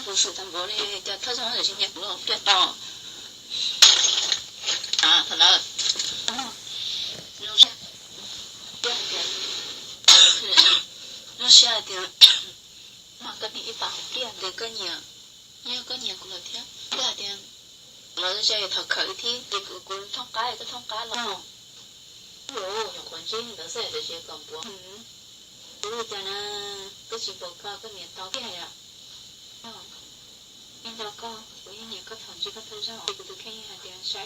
不是淡薄嘞，就特种是今天不弄别到啊，可能留下第二点，留下一点，嘛跟你一把第二点跟你，你跟你过来听，第二点，老是在头壳里听，这个通解个通解咯。有用关键的是这些广播，如果呢，个是报告个面到底呀，面到个，我一年个同志个头上，这个都看一下点晒，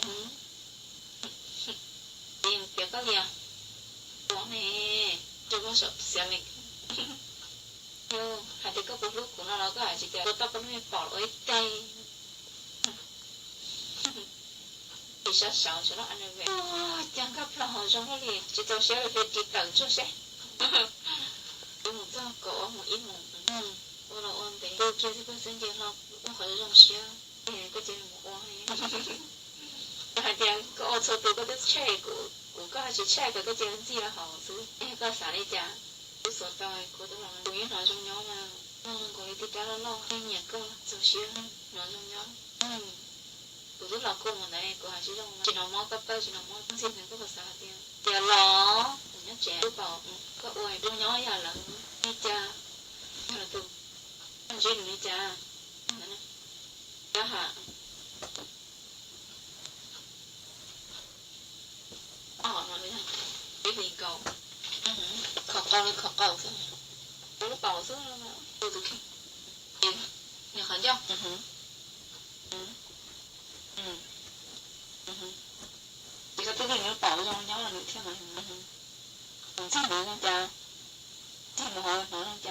连别个连，我呢，这个是下面，哟，还得个不录可能那个还是点，我到个面包了一袋。其實上咗安尼嘅，哇！點解不好咗咧？直到小日跌到咗些，我唔知個我冇一冇，我老安地，我做呢個生意咯，我好用些，個節目我係，係點個我做到嗰啲車個係住車個節目知啦，好做，個啥嚟講？我所到嘅嗰度人，我一拿中央嘛，我嗰啲跌咗咯，一個做些拿中央，我都老公我那个还是用只能摸个包，只能摸东西能够啥的，对咯，人家姐都保，个外中央也能一家，那都，那就你家，那哈，哦，那边，比比高，考高了考高噻，我都保证了嘛，我都去，你喊叫，其實都係要保障，因為你聽下，真係冇人家，真係冇可能冇人家。